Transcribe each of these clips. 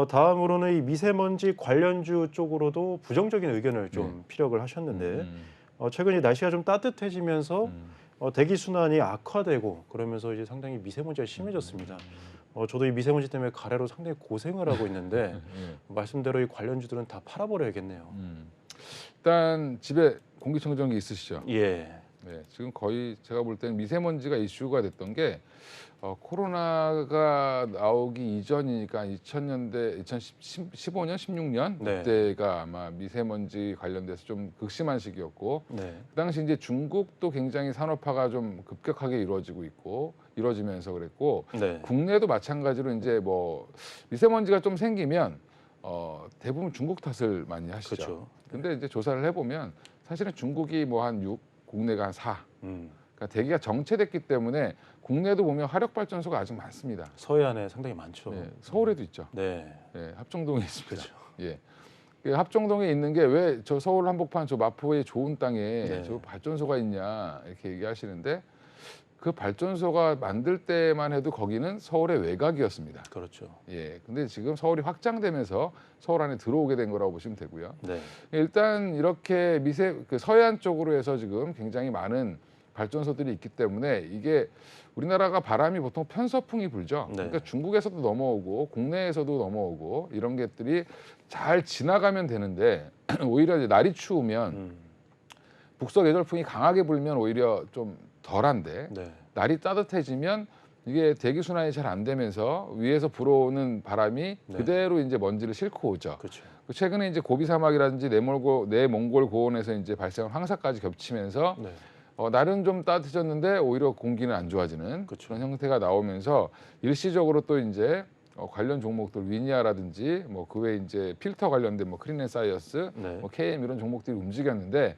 다음으로는 이 미세먼지 관련주 쪽으로도 부정적인 의견을 좀 피력을 하셨는데 최근 이 날씨가 좀 따뜻해지면서 대기 순환이 악화되고 그러면서 이제 상당히 미세먼지가 심해졌습니다. 저도 이 미세먼지 때문에 가래로 상당히 고생을 하고 있는데 말씀대로 이 관련주들은 다 팔아버려야겠네요. 일단 집에 공기청정기 있으시죠? 예. 네, 지금 거의 제가 볼 때는 미세먼지가 이슈가 됐던 게 코로나가 나오기 이전이니까 2000년대, 2015년, 16년 네. 그때가 아마 미세먼지 관련돼서 좀 극심한 시기였고 네. 그 당시 이제 중국도 굉장히 산업화가 좀 급격하게 이루어지면서 그랬고 네. 국내도 마찬가지로 이제 뭐 미세먼지가 좀 생기면 대부분 중국 탓을 많이 하시죠. 그렇죠. 근데 이제 조사를 해보면 사실은 중국이 뭐 한 6, 국내가 한 4. 그러니까 대기가 정체됐기 때문에 국내도 보면 화력 발전소가 아직 많습니다. 서해안에 상당히 많죠. 네, 서울에도 있죠. 네. 네, 합정동에 있습니다. 그렇죠. 예. 그 합정동에 있는 게 왜 저 서울 한복판 저 마포의 좋은 땅에 네. 저 발전소가 있냐 이렇게 얘기하시는데 그 발전소가 만들 때만 해도 거기는 서울의 외곽이었습니다. 그렇죠. 예. 근데 지금 서울이 확장되면서 서울 안에 들어오게 된 거라고 보시면 되고요. 네. 일단 이렇게 그 서해안 쪽으로 해서 지금 굉장히 많은 발전소들이 있기 때문에 이게 우리나라가 바람이 보통 편서풍이 불죠. 네. 그러니까 중국에서도 넘어오고 국내에서도 넘어오고 이런 것들이 잘 지나가면 되는데 오히려 이제 날이 추우면 북서 계절풍이 강하게 불면 오히려 좀 덜한데 네. 날이 따뜻해지면 이게 대기 순환이 잘 안 되면서 위에서 불어오는 바람이 네. 그대로 이제 먼지를 싣고 오죠. 그렇죠. 최근에 이제 고비 사막이라든지 내몽골 고원에서 이제 발생한 황사까지 겹치면서 네. 날은 좀 따뜻해졌는데 오히려 공기는 안 좋아지는 그쵸. 그런 형태가 나오면서 일시적으로 또 이제 관련 종목들 위니아라든지 뭐 그 외에 이제 필터 관련된 뭐 크린앤사이어스, 네. 뭐 KM 이런 종목들이 움직였는데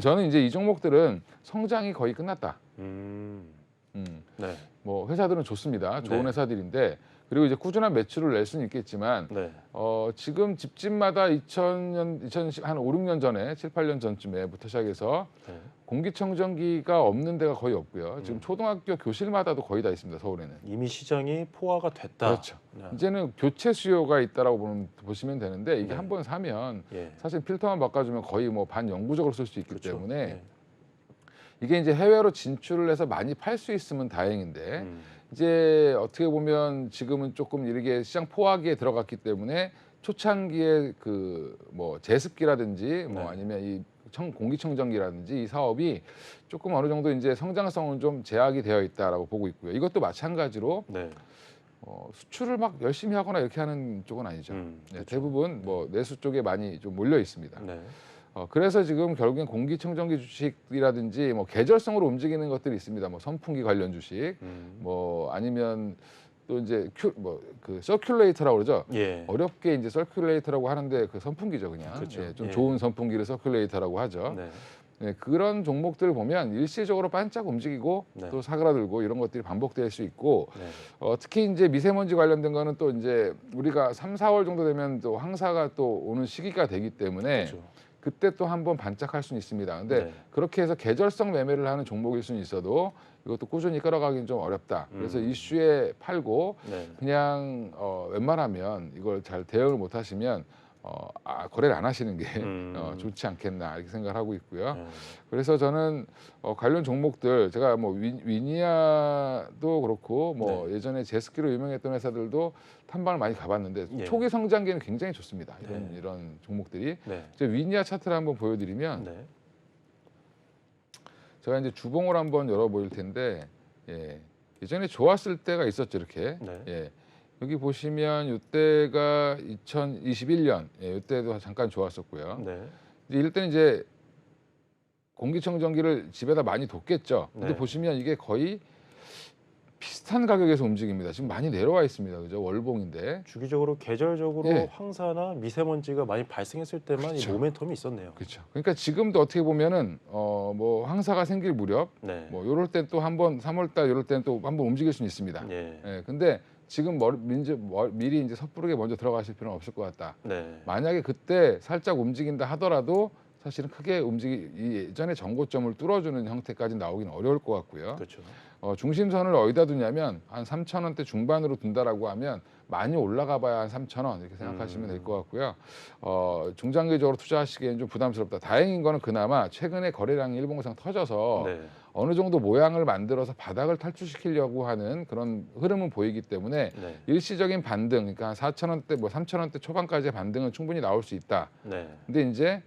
저는 이제 이 종목들은 성장이 거의 끝났다. 네. 뭐 회사들은 좋습니다. 좋은 네. 회사들인데 그리고 이제 꾸준한 매출을 낼 수는 있겠지만 네. 지금 집집마다 2010, 한 5, 6년 전에 7, 8년 전쯤에부터 시작해서 네. 공기청정기가 없는 데가 거의 없고요. 지금 초등학교 교실마다도 거의 다 있습니다. 서울에는. 이미 시장이 포화가 됐다. 그렇죠. 네. 이제는 교체 수요가 있다라고 보시면 되는데 이게 네. 한 번 사면 예. 사실 필터만 바꿔주면 거의 뭐 반영구적으로 쓸 수 있기 그렇죠. 때문에 네. 이게 이제 해외로 진출을 해서 많이 팔 수 있으면 다행인데 이제 어떻게 보면 지금은 조금 이렇게 시장 포화기에 들어갔기 때문에 초창기에 그 뭐 제습기라든지 뭐 네. 아니면 이 공기청정기라든지 이 사업이 조금 어느 정도 이제 성장성은 좀 제약이 되어 있다라고 보고 있고요. 이것도 마찬가지로 네. 수출을 막 열심히 하거나 이렇게 하는 쪽은 아니죠. 네, 그렇죠. 대부분 뭐 내수 쪽에 많이 좀 몰려 있습니다. 네. 그래서 지금 결국엔 공기청정기 주식이라든지 뭐 계절성으로 움직이는 것들이 있습니다. 뭐 선풍기 관련 주식, 뭐 아니면 또 이제 그 서큘레이터라고 그러죠. 예. 어렵게 이제 서큘레이터라고 하는데 그 선풍기죠, 그냥. 그렇죠. 예, 좀 예. 좋은 선풍기를 서큘레이터라고 하죠. 네. 네, 그런 종목들을 보면 일시적으로 반짝 움직이고 네. 또 사그라들고 이런 것들이 반복될 수 있고 네. 특히 이제 미세먼지 관련된 거는 또 이제 우리가 3, 4월 정도 되면 또 황사가 또 오는 시기가 되기 때문에 그렇죠. 그때 또 한번 반짝할 수는 있습니다. 근데 네. 그렇게 해서 계절성 매매를 하는 종목일 수는 있어도 이것도 꾸준히 끌어가기는 좀 어렵다. 그래서 이슈에 팔고 네. 그냥 웬만하면 이걸 잘 대응을 못 하시면 거래를 안 하시는 게 좋지 않겠나 이렇게 생각을 하고 있고요. 네. 그래서 저는 관련 종목들 제가 뭐 위니아도 그렇고 뭐 네. 예전에 제스키로 유명했던 회사들도 탐방을 많이 가봤는데 예. 초기 성장기는 굉장히 좋습니다. 네. 이런 종목들이. 네. 제가 위니아 차트를 한번 보여드리면 네. 제가 이제 주봉을 한번 열어보일 텐데 예전에 좋았을 때가 있었죠 이렇게. 네. 예. 여기 보시면 이때가 2021년 이때도 잠깐 좋았었고요. 네. 이럴 때는 이제 공기청정기를 집에다 많이 뒀겠죠. 근데 네. 보시면 이게 거의 비슷한 가격에서 움직입니다. 지금 많이 내려와 있습니다. 그죠? 월봉인데. 주기적으로 계절적으로 예. 황사나 미세먼지가 많이 발생했을 때만 그렇죠. 이 모멘텀이 있었네요. 그렇죠. 그러니까 지금도 어떻게 보면은 뭐 황사가 생길 무렵 네. 뭐 요럴 땐 또 한번 3월 달 요럴 때는 또 한번 움직일 수는 있습니다. 예. 예. 근데 지금 미리 이제 섣부르게 먼저 들어가실 필요는 없을 것 같다. 네. 만약에 그때 살짝 움직인다 하더라도 사실은 크게 예전에 전고점을 뚫어주는 형태까지 나오기는 어려울 것 같고요. 그렇죠. 중심선을 어디다 두냐면 한 3,000원대 중반으로 둔다라고 하면 많이 올라가봐야 한 3,000원 이렇게 생각하시면 될 것 같고요. 중장기적으로 투자하시기에는 좀 부담스럽다. 다행인 거는 그나마 최근에 거래량이 일본 이상 터져서 네. 어느 정도 모양을 만들어서 바닥을 탈출시키려고 하는 그런 흐름은 보이기 때문에 네. 일시적인 반등, 그러니까 한 4,000원대, 뭐 3,000원대 초반까지의 반등은 충분히 나올 수 있다. 네. 근데 이제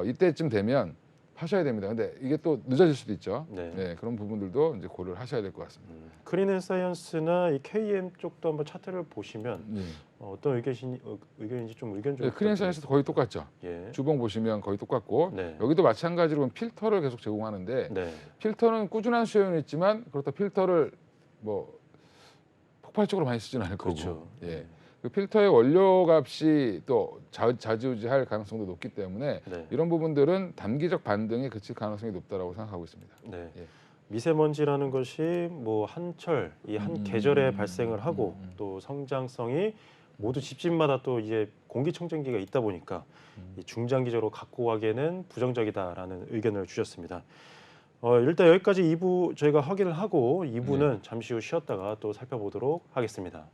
이때쯤 되면 파셔야 됩니다. 근데 이게 또 늦어질 수도 있죠. 네. 네, 그런 부분들도 이제 고려를 하셔야 될 것 같습니다. 크린앤사이언스나 이 KM 쪽도 한번 차트를 보시면 네. 어떤 의견인지 좀 의견 좀 크린사이언스도 거의 똑같죠. 예. 주봉 보시면 거의 똑같고 네. 여기도 마찬가지로 필터를 계속 제공하는데 네. 필터는 꾸준한 수요는 있지만 그렇다 필터를 뭐 폭발적으로 많이 쓰지는 않을 거고. 그렇죠. 예. 그 필터의 원료 값이 또 좌지우지할 가능성도 높기 때문에 네. 이런 부분들은 단기적 반등에 그칠 가능성이 높다라고 생각하고 있습니다. 네. 예. 미세먼지라는 것이 뭐 한철 이 한 계절에 발생을 하고 또 성장성이 모두 집집마다 또 이제 공기청정기가 있다 보니까 이 중장기적으로 갖고 가기에는 부정적이다라는 의견을 주셨습니다. 일단 여기까지 2부 저희가 확인을 하고 2부는 잠시 후 쉬었다가 또 살펴보도록 하겠습니다.